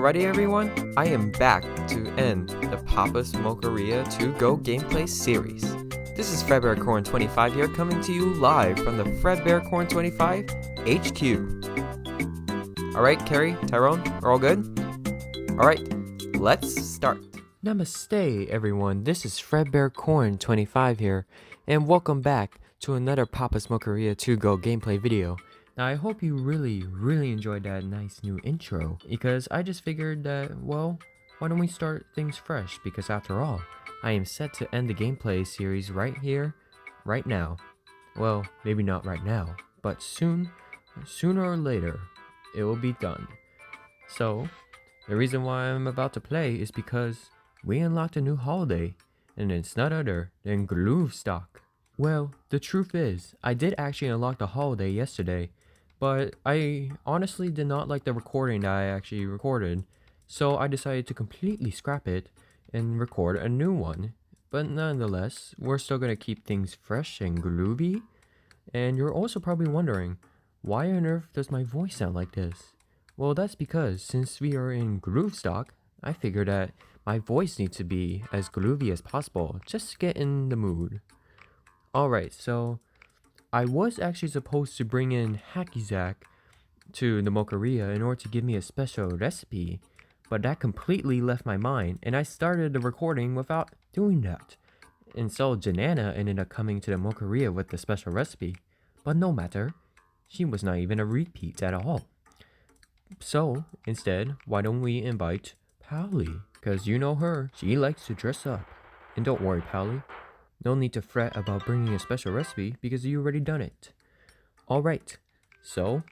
Alrighty everyone, I am back to end the Papa's Mocharia 2 Go gameplay series. This is FredBearCorn25 here, coming to you live from the FredBearCorn25 HQ. Alright, Carrie, Tyrone, we're all good? Alright, let's start. Namaste everyone, this is FredBearCorn25 here, and welcome back to another Papa's Mocharia 2 Go gameplay video. Now I hope you really enjoyed that nice new intro, because I just figured that, well, why don't we start things fresh, because after all, I am set to end the gameplay series right here, right now. Well, maybe not right now, but sooner or later, it will be done. So, the reason why I'm about to play is because we unlocked a new holiday, and it's none other than Grōōvstock. Well, the truth is, I did actually unlock the holiday yesterday, but I honestly did not like the recording that I actually recorded, so I decided to completely scrap it and record a new one. But nonetheless, we're still going to keep things fresh and groovy. And you're also probably wondering, why on earth does my voice sound like this? Well, that's because since we are in Grōōvstock, I figured that my voice needs to be as groovy as possible, just to get in the mood. Alright, so I was actually supposed to bring in Hacky to the Mocharia in order to give me a special recipe, but that completely left my mind, and I started the recording without doing that. And so Janana ended up coming to the Mocharia with the special recipe, but no matter, she was not even a repeat at all. So instead, why don't we invite Pally? Because you know her, she likes to dress up. And don't worry, Pally. No need to fret about bringing a special recipe because you already done it. Alright, so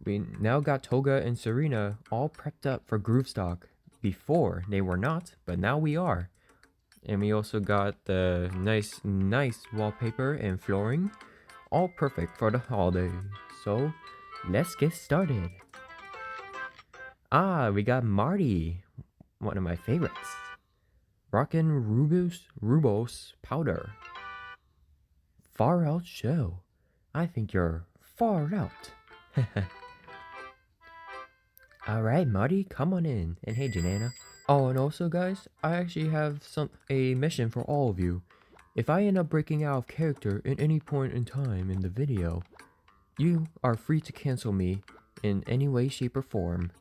we now got Toga and Serena all prepped up for Grōōvstock. Before they were not, but now we are. And we also got the nice wallpaper and flooring. All perfect for the holiday. So let's get started. We got Marty, one of my favorites. Rockin' Rubos powder. Far out show. I think you're far out. Alright, Marty, come on in. And hey, Janana. Oh, and also, guys, I actually have a mission for all of you. If I end up breaking out of character at any point in time in the video, you are free to cancel me in any way, shape, or form.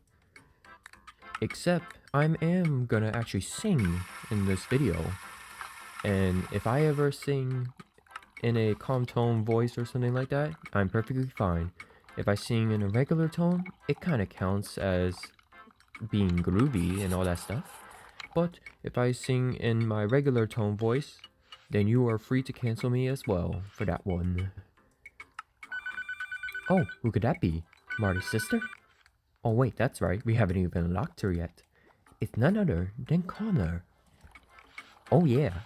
Except, I am gonna actually sing in this video. And if I ever sing in a calm tone voice or something like that, I'm perfectly fine. If I sing in a regular tone, it kind of counts as being groovy and all that stuff. But if I sing in my regular tone voice, then you are free to cancel me as well for that one. Oh, who could that be? Marty's sister? Oh wait, that's right, we haven't even unlocked her yet. It's none other than Connor. Oh yeah,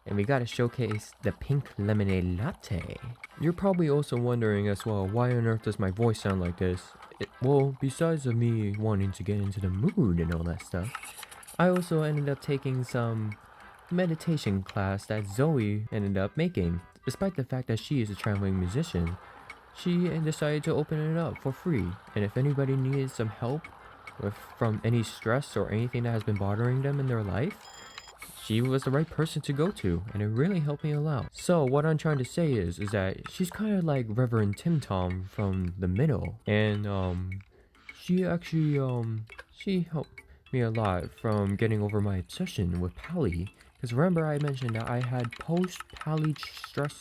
and we gotta showcase the pink lemonade latte. You're probably also wondering as well, why on earth does my voice sound like this? Well, besides of me wanting to get into the mood and all that stuff, I also ended up taking some meditation class that Zoe ended up making. Despite the fact that she is a traveling musician, she decided to open it up for free, and if anybody needed some help from any stress or anything that has been bothering them in their life, she was the right person to go to, and it really helped me a lot. So what I'm trying to say is that she's kind of like Reverend Tim Tom from the middle, and she actually she helped me a lot from getting over my obsession with Pally. Because remember I mentioned that I had post-Pally stress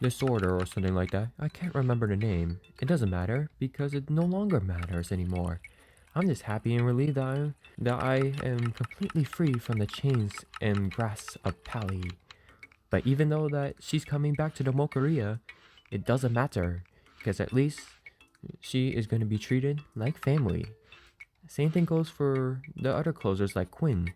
disorder or something like that. I can't remember the name. It doesn't matter because it no longer matters anymore. I'm just happy and relieved that I am completely free from the chains and grasp of Pally. But even though that she's coming back to the Mocharia, it doesn't matter because at least she is going to be treated like family. Same thing goes for the other closers like Quinn.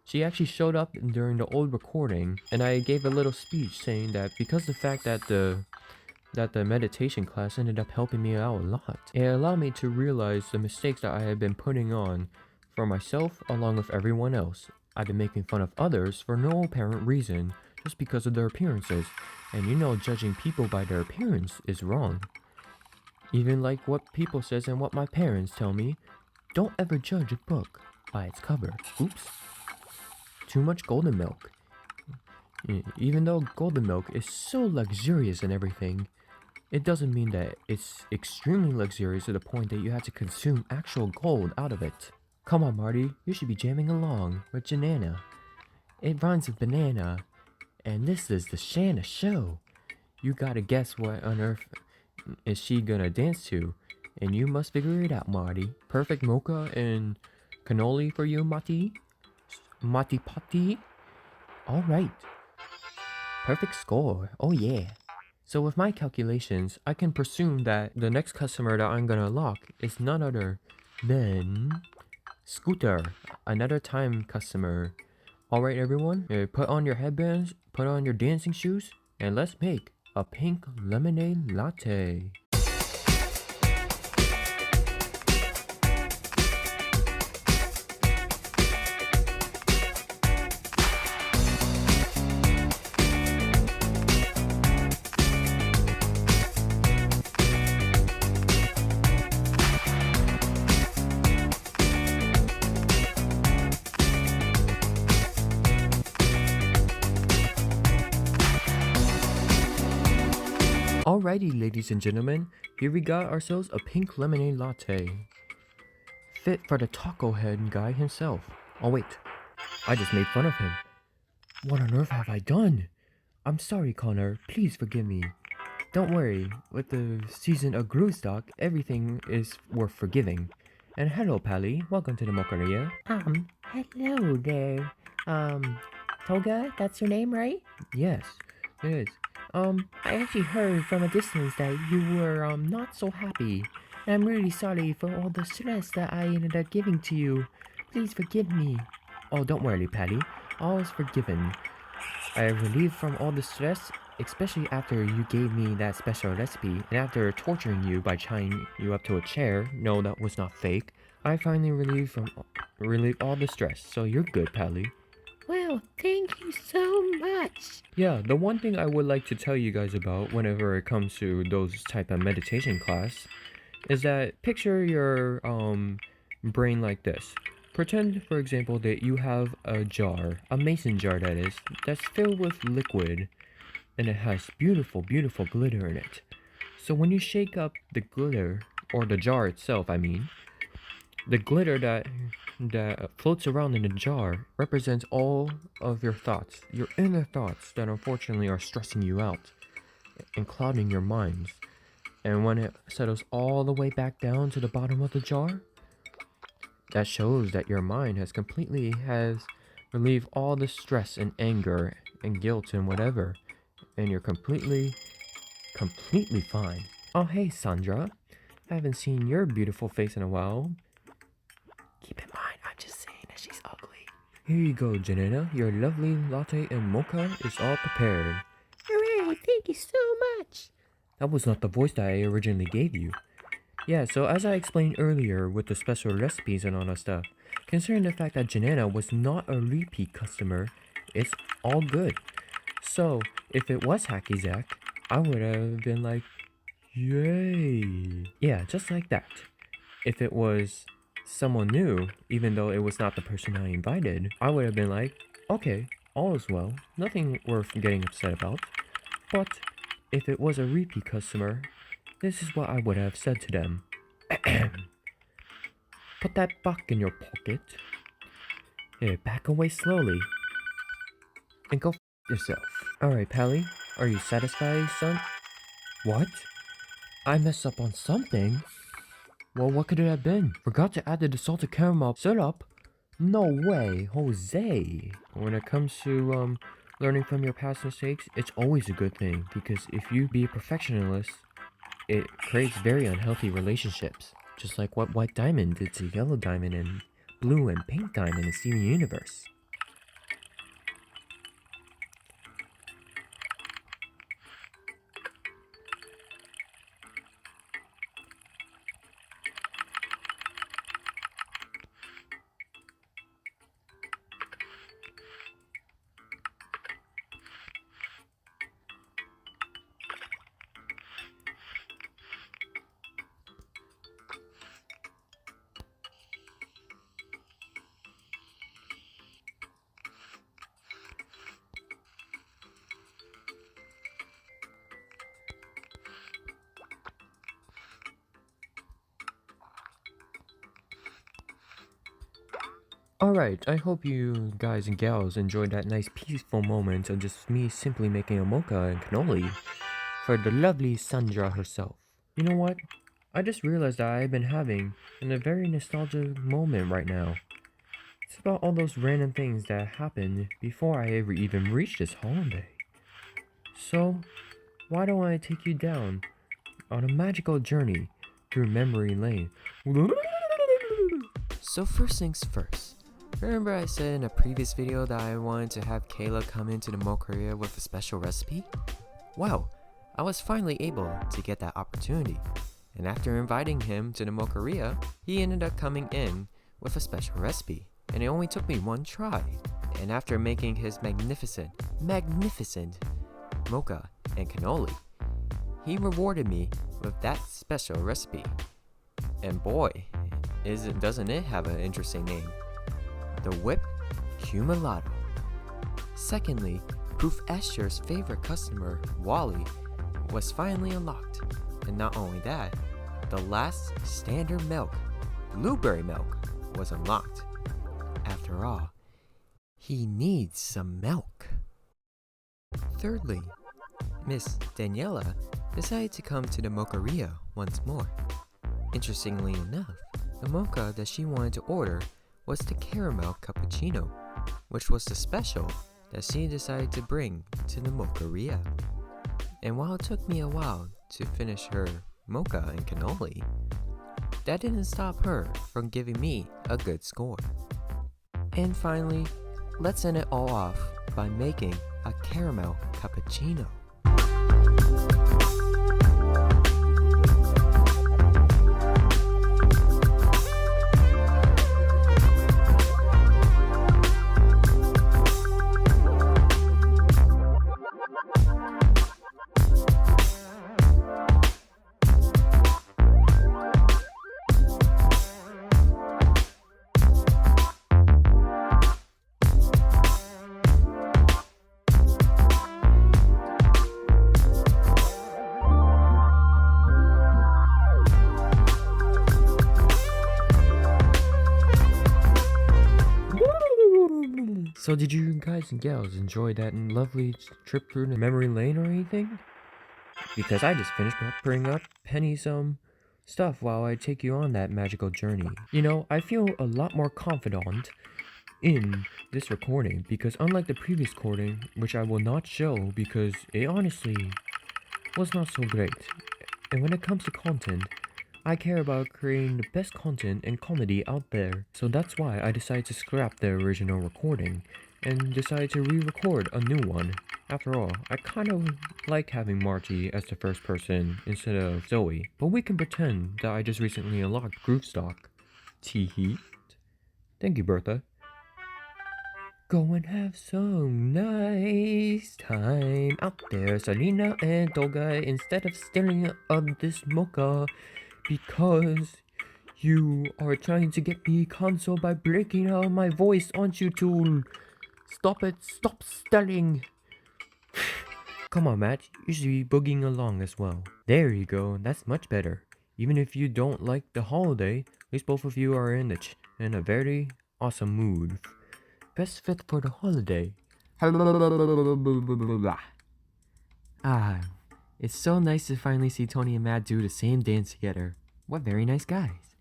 She actually showed up during the old recording, and I gave a little speech saying that because the fact that the meditation class ended up helping me out a lot, it allowed me to realize the mistakes that I had been putting on for myself along with everyone else. I've been making fun of others for no apparent reason, just because of their appearances, and you know judging people by their appearance is wrong. Even like what people says and what my parents tell me, don't ever judge a book by its cover. Oops. Too much golden milk. Even though golden milk is so luxurious and everything, it doesn't mean that it's extremely luxurious to the point that you have to consume actual gold out of it. Come on, Marty, you should be jamming along with Janana. It rhymes with banana, and this is the Shanna show. You gotta guess what on earth is she gonna dance to, and you must figure it out, Marty. Perfect mocha and cannoli for you, Mati? Mati Pati? Alright. Perfect score. Oh yeah. So with my calculations, I can presume that the next customer that I'm gonna lock is none other than Scooter, another time customer. Alright everyone, put on your headbands, put on your dancing shoes, and let's make a pink lemonade latte. Alrighty, ladies and gentlemen, here we got ourselves a pink lemonade latte. Fit for the taco head guy himself. Oh wait, I just made fun of him. What on earth have I done? I'm sorry, Connor, please forgive me. Don't worry, with the season of Grōōvstock, everything is worth forgiving. And hello, Pally, welcome to the Mocharia. Hello there. Toga, that's your name, right? Yes, it is. I actually heard from a distance that you were, not so happy. And I'm really sorry for all the stress that I ended up giving to you. Please forgive me. Oh, don't worry, Patty. All is forgiven. I am relieved from all the stress, especially after you gave me that special recipe, and after torturing you by tying you up to a chair. No, that was not fake. I finally relieved all the stress, so you're good, Pally. Well, thank you so much. Yeah, the one thing I would like to tell you guys about whenever it comes to those type of meditation class is that picture your brain like this. Pretend, for example, that you have a jar, a mason jar that is, that's filled with liquid, and it has beautiful, beautiful glitter in it. So when you shake up the glitter, or the jar itself, I mean, the glitter that floats around in the jar represents all of your thoughts, your inner thoughts that unfortunately are stressing you out and clouding your minds. And when it settles all the way back down to the bottom of the jar, that shows that your mind has relieved all the stress and anger and guilt and whatever, and you're completely fine. Oh hey Sandra, haven't seen your beautiful face in a while. Keep in mind, I'm just saying that she's ugly. Here you go, Janina. Your lovely latte and mocha is all prepared. Hooray, thank you so much. That was not the voice that I originally gave you. Yeah, so as I explained earlier with the special recipes and all that stuff, considering the fact that Janina was not a repeat customer, it's all good. So, if it was Hacky Zack, I would have been like, yay. Yeah, just like that. If it was someone new, even though it was not the person I invited, I would have been like, okay, all is well, nothing worth getting upset about. But if it was a repeat customer, this is what I would have said to them. Put that buck in your pocket. Here, back away slowly. And go f yourself. Alright, Pally, are you satisfied, son? What? I messed up on something? Well, what could it have been? Forgot to add the salted caramel syrup? No way, Jose. When it comes to learning from your past mistakes, it's always a good thing, because if you be a perfectionist, it creates very unhealthy relationships. Just like what White Diamond did to Yellow Diamond and Blue and Pink Diamond in Steven Universe. Alright, I hope you guys and gals enjoyed that nice peaceful moment of just me simply making a mocha and cannoli for the lovely Sandra herself. You know what? I just realized that I've been having a very nostalgic moment right now. It's about all those random things that happened before I ever even reached this holiday. So, why don't I take you down on a magical journey through memory lane? So first things first. Remember I said in a previous video that I wanted to have Kayla come into the Mocharia with a special recipe? Well, I was finally able to get that opportunity. And after inviting him to the Mocharia, he ended up coming in with a special recipe. And it only took me one try. And after making his magnificent mocha and cannoli, he rewarded me with that special recipe. And boy, doesn't it have an interesting name? The Whip Cumulato. Secondly, Proof Esther's favorite customer, Wally, was finally unlocked. And not only that, the last standard milk, blueberry milk, was unlocked. After all, he needs some milk. Thirdly, Miss Daniela decided to come to the Mocharia once more. Interestingly enough, the mocha that she wanted to order was the caramel cappuccino, which was the special that she decided to bring to the Mocharia. And while it took me a while to finish her mocha and cannoli, that didn't stop her from giving me a good score. And finally, let's end it all off by making a caramel cappuccino. So did you guys and gals enjoy that lovely trip through the memory lane or anything? Because I just finished peppering up Penny's stuff while I take you on that magical journey. You know, I feel a lot more confident in this recording because unlike the previous recording, which I will not show because it honestly was not so great. And when it comes to content, I care about creating the best content and comedy out there, so that's why I decided to scrap the original recording and decided to re-record a new one. After all, I kind of like having Marty as the first person instead of Zoe, but we can pretend that I just recently unlocked Grōōvstock. Tee-hee. Thank you, Bertha. Go and have some nice time out there, Selena and Toga, instead of stealing this mocha. Because you are trying to get me cancelled by breaking out my voice, aren't you, Tool? Stop it, stop stealing. Come on, Matt, you should be boogieing along as well. There you go, that's much better. Even if you don't like the holiday, at least both of you are in a very awesome mood. Best fit for the holiday. Ah, it's so nice to finally see Tony and Matt do the same dance together. What very nice guys.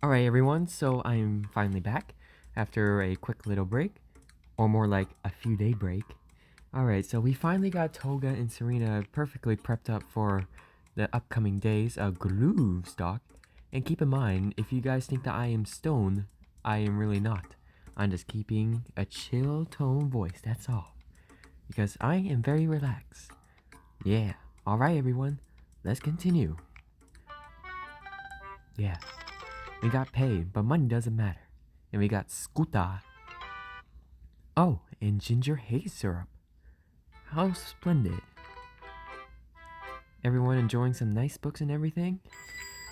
Alright everyone, so I'm finally back after a quick little break. Or more like a few day break. Alright, so we finally got Toga and Serena perfectly prepped up for the upcoming days of Grōōvstock. And keep in mind, if you guys think that I am stoned, I am really not. I'm just keeping a chill tone voice, that's all. Because I am very relaxed. Yeah, alright everyone, let's continue. Yeah, we got paid, but money doesn't matter. And we got Scooter. Oh, and ginger haze syrup. How splendid. Everyone enjoying some nice books and everything?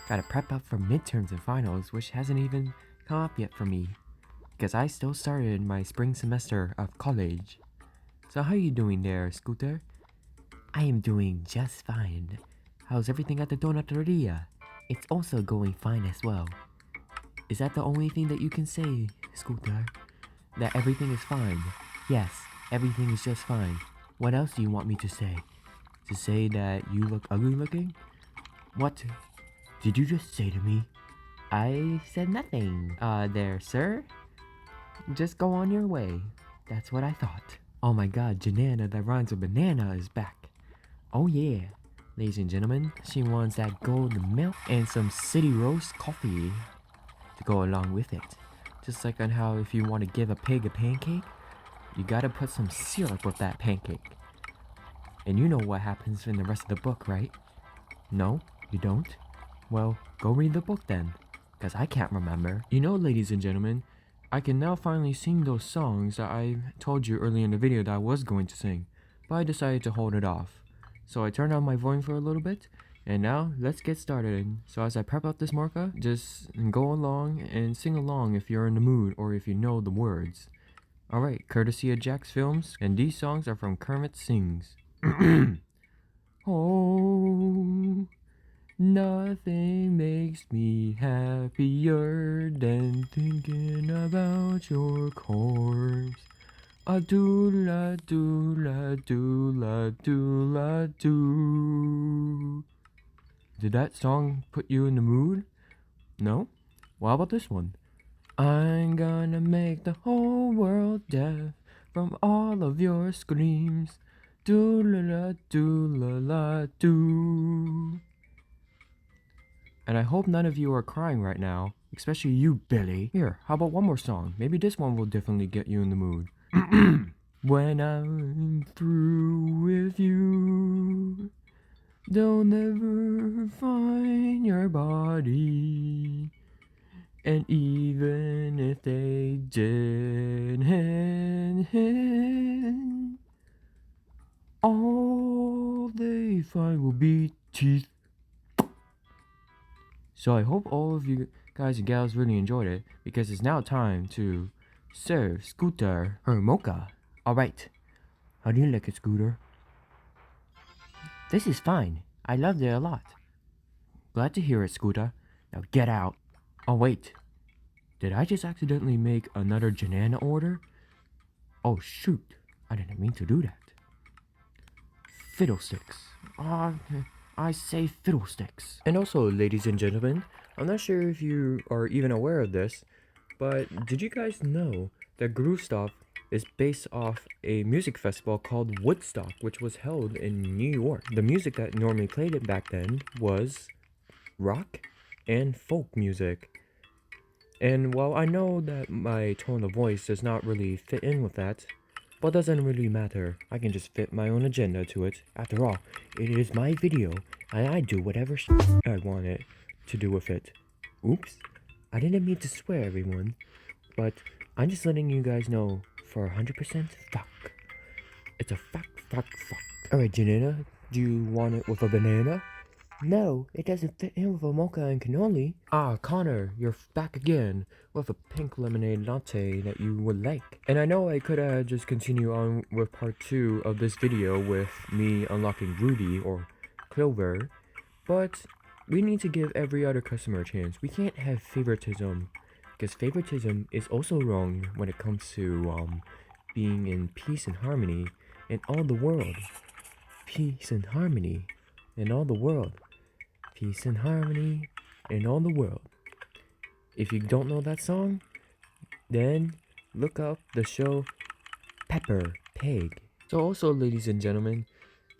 Gotta prep up for midterms and finals, which hasn't even come up yet for me. Because I still started my spring semester of college. So how you doing there, Scooter? I am doing just fine. How's everything at the Donateria? It's also going fine as well. Is that the only thing that you can say, Scooter? that everything is fine. Yes, everything is just fine. What else do you want me to say? To say that you look ugly looking? What did you just say to me? I said nothing. There, sir. Just go on your way. That's what I thought. Oh my god, Janana that rhymes with banana is back. Oh yeah. Ladies and gentlemen, she wants that golden milk and some city roast coffee to go along with it. Just like on how if you want to give a pig a pancake, you gotta put some syrup with that pancake. And you know what happens in the rest of the book, right? No, you don't? Well, go read the book then, because I can't remember. You know, ladies and gentlemen, I can now finally sing those songs that I told you earlier in the video that I was going to sing, but I decided to hold it off. So I turned on my volume for a little bit, and now let's get started. So as I prep up this marca, just go along and sing along if you're in the mood or if you know the words. Alright, courtesy of Jack's Films, and these songs are from Kermit Sings. Oh, nothing makes me happier than thinking about your corpse. A doo-la doo-la doo-la doo-la doo. Did that song put you in the mood? No? Well, how about this one? I'm gonna make the whole world deaf from all of your screams. Doo-la-la doo-la-la doo. And I hope none of you are crying right now, especially you, Billy. Here, how about one more song? Maybe this one will definitely get you in the mood. When I'm through with you, they'll never find your body. And even if they did, all they find will be teeth. So I hope all of you guys and gals really enjoyed it, because it's now time to serve Scooter her mocha. Alright, how do you like it, Scooter? This is fine. I loved it a lot. Glad to hear it, Scooter. Now get out. Oh wait, did I just accidentally make another Janana order? Oh shoot, I didn't mean to do that. Fiddlesticks. I say fiddlesticks. And also, ladies and gentlemen, I'm not sure if you are even aware of this, but did you guys know that Grōōvstock is based off a music festival called Woodstock, which was held in New York? The music that normally played it back then was rock and folk music. And while I know that my tone of voice does not really fit in with that, but doesn't really matter. I can just fit my own agenda to it. After all, it is my video, and I do whatever I want it to do with it. Oops, I didn't mean to swear, everyone, but I'm just letting you guys know for 100% fuck. It's a fuck. Alright, Janina, do you want it with a banana? No, it doesn't fit in with a mocha and cannoli. Ah, Connor, you're back again with a pink lemonade latte that you would like. And I know I could just continue on with part 2 of this video with me unlocking Ruby or Clover, but we need to give every other customer a chance. We can't have favoritism, because favoritism is also wrong when it comes to being in peace and harmony in all the world. Peace and harmony in all the world. Peace and harmony in all the world. If you don't know that song, then look up the show Pepper Pig. So also, ladies and gentlemen,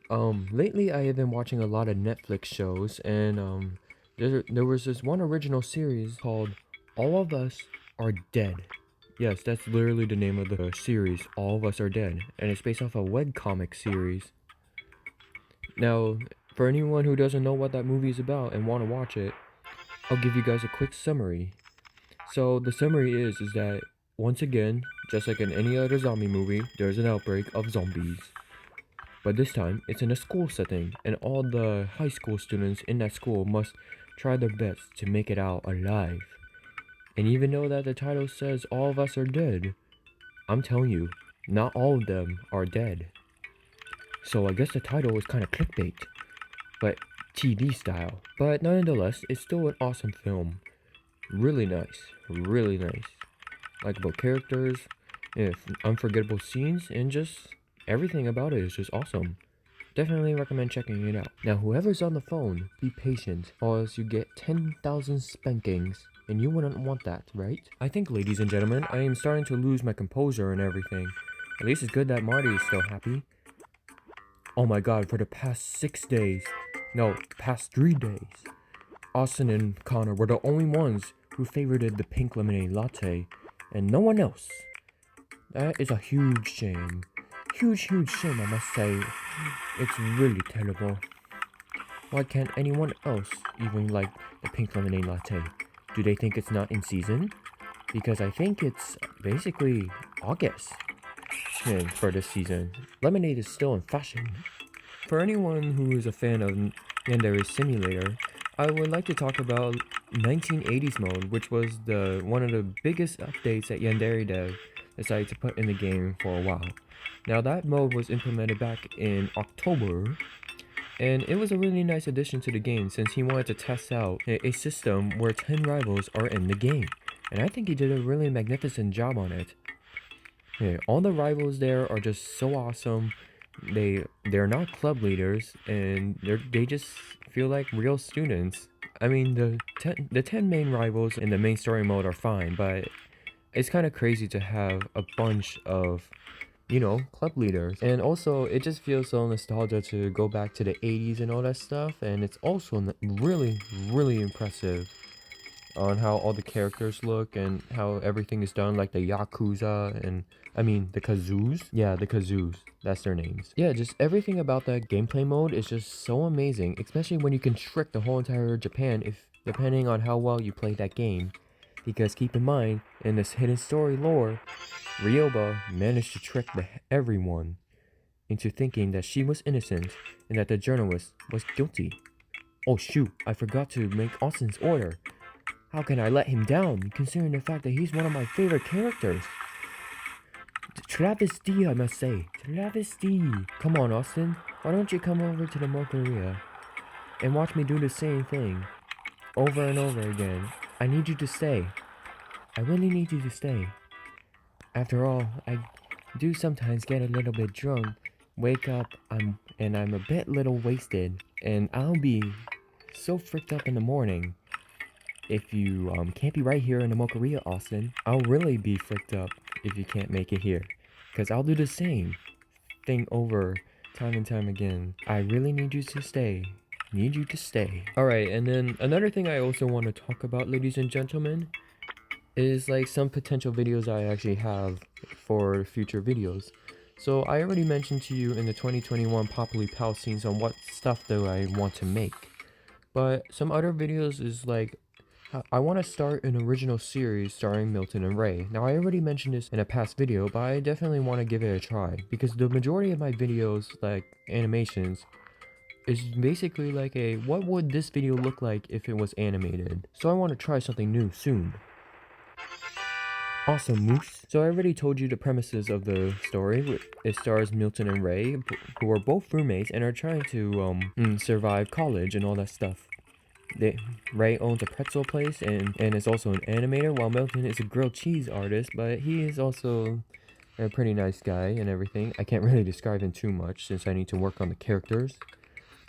lately I have been watching a lot of Netflix shows, and there was this one original series called All of Us Are Dead. Yes, that's literally the name of the series, All of Us Are Dead, and it's based off a webcomic series. Now, for anyone who doesn't know what that movie is about and want to watch it, I'll give you guys a quick summary. So the summary is that once again, just like in any other zombie movie, there's an outbreak of zombies. But this time, it's in a school setting, and all the high school students in that school must try their best to make it out alive. And even though that the title says all of us are dead, I'm telling you, not all of them are dead. So I guess the title is kind of clickbait, but TV style. But nonetheless, it's still an awesome film. Really nice, really nice. Likeable characters, unforgettable scenes, and just everything about it is just awesome. Definitely recommend checking it out. Now, whoever's on the phone, be patient, or else you get 10,000 spankings, and you wouldn't want that, right? I think, ladies and gentlemen, I am starting to lose my composure and everything. At least it's good that Marty is still happy. Oh my god, for the past 6 days, no, past 3 days, Austin and Connor were the only ones who favorited the pink lemonade latte, and no one else. That is a huge shame. Huge shame, I must say. It's really terrible. Why can't anyone else even like the pink lemonade latte? Do they think it's not in season? Because I think it's basically August for this season. Lemonade is still in fashion. For anyone who is a fan of Yandere Simulator, I would like to talk about 1980s mode, which was one of the biggest updates that Yandere Dev decided to put in the game for a while. Now that mode was implemented back in October, and it was a really nice addition to the game since he wanted to test out a system where 10 rivals are in the game. And I think he did a really magnificent job on it. Yeah, all the rivals there are just so awesome. They're not club leaders, and they just feel like real students. I mean, the 10 main rivals in the main story mode are fine, but it's kind of crazy to have a bunch of, club leaders. And also, it just feels so nostalgia to go back to the 80s and all that stuff, and it's also really, really impressive on how all the characters look and how everything is done, like the Yakuza and, the Kazoos. Yeah, the Kazoos. That's their names. Yeah, just everything about that gameplay mode is just so amazing, especially when you can trick the whole entire Japan depending on how well you play that game. Because keep in mind, in this hidden story lore, Ryoba managed to trick everyone into thinking that she was innocent and that the journalist was guilty. Oh shoot, I forgot to make Austin's order. How can I let him down, considering the fact that he's one of my favorite characters? Travesty, I must say. Travesty. Come on, Austin. Why don't you come over to the Mocharia and watch me do the same thing over and over again? I need you to stay. I really need you to stay. After all, I do sometimes get a little bit drunk, wake up, and I'm a bit little wasted, and I'll be so freaked up in the morning. If you can't be right here in the Mocharia, Austin, I'll really be freaked up if you can't make it here. Because I'll do the same thing over time and time again. I really need you to stay. Need you to stay. Alright, and then another thing I also want to talk about, ladies and gentlemen, is like some potential videos I actually have for future videos. So I already mentioned to you in the 2021 Populi Pal scenes on what stuff do I want to make. But some other videos is like, I want to start an original series starring Milton and Ray. Now I already mentioned this in a past video, but I definitely want to give it a try. Because the majority of my videos, like animations, is basically like a, what would this video look like if it was animated? So I want to try something new soon. Awesome, Moose. So I already told you the premises of the story. It stars Milton and Ray, who are both roommates and are trying to survive college and all that stuff. Ray owns a pretzel place and is also an animator, while Milton is a grilled cheese artist, but he is also a pretty nice guy and everything. I can't really describe him too much since I need to work on the characters.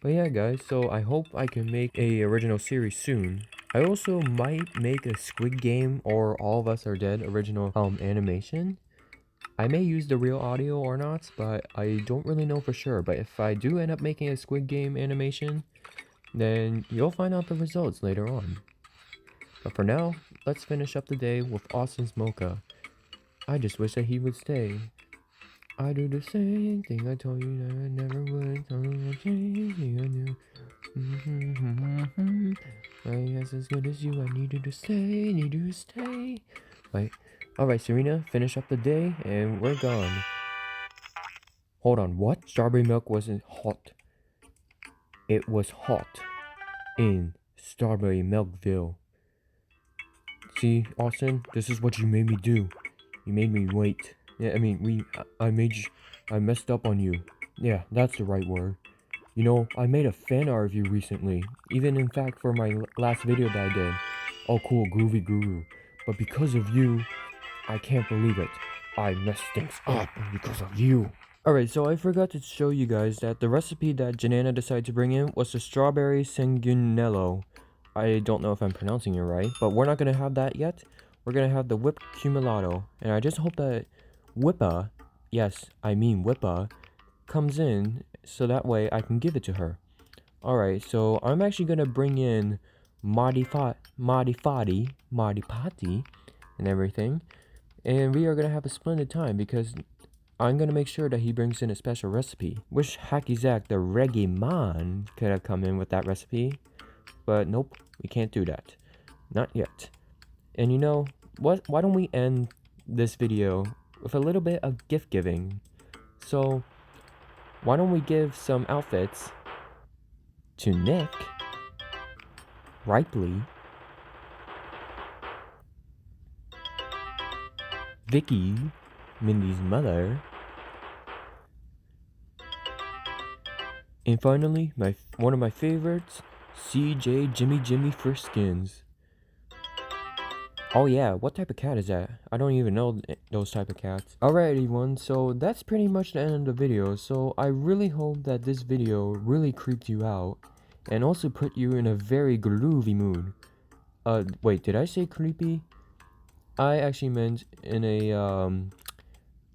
But yeah, guys, so I hope I can make a original series soon. I also might make a Squid Game or All of Us Are Dead original animation. I may use the real audio or not, but I don't really know for sure. But if I do end up making a Squid Game animation, then you'll find out the results later on. But for now, let's finish up the day with Austin's Mocha. I just wish that he would stay. I do the same thing I told you that I never would. Told you I'd change, I knew. I guess as good as you, I need you to stay, Wait. Alright, Serena, finish up the day, and we're gone. Hold on, what? Strawberry milk wasn't hot. It was hot in Strawberry Milkville. See, Austin, this is what you made me do. You made me wait. Yeah, I messed up on you. Yeah, that's the right word. You know, I made a fan art of you recently. Even in fact for my last video that I did. Oh cool, groovy guru. But because of you, I can't believe it. I messed things up because of you. Alright, so I forgot to show you guys that the recipe that Janana decided to bring in was the strawberry sanguinello. I don't know if I'm pronouncing it right, but we're not going to have that yet. We're going to have the whipped cumulato. And I just hope that Whippa, yes, I mean Whippa, comes in so that way I can give it to her. Alright, so I'm actually going to bring in Marty Fati, and everything. And we are going to have a splendid time because I'm going to make sure that he brings in a special recipe. Wish Hacky Zack the Reggae Man could have come in with that recipe. But nope, we can't do that. Not yet. And you know, what? Why don't we end this video with a little bit of gift giving? So, why don't we give some outfits to Nick, Ripley, Vicky, Mindy's mother, and finally, one of my favorites, CJ Jimmy Friskins. Oh yeah, what type of cat is that? I don't even know those type of cats. Alright everyone, so that's pretty much the end of the video. So I really hope that this video really creeped you out and also put you in a very groovy mood. Wait, did I say creepy? I actually meant in a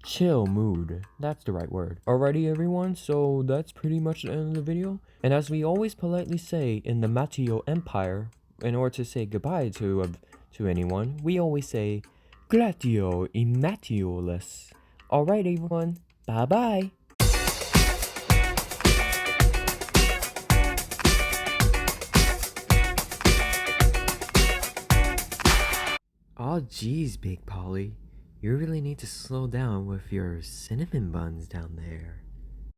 chill mood. That's the right word. Alrighty everyone, so that's pretty much the end of the video. And as we always politely say in the Matio Empire, in order to say goodbye to anyone, we always say Gratio Immatiolus. Alright everyone, bye bye. Oh geez, Big Polly. You really need to slow down with your cinnamon buns down there.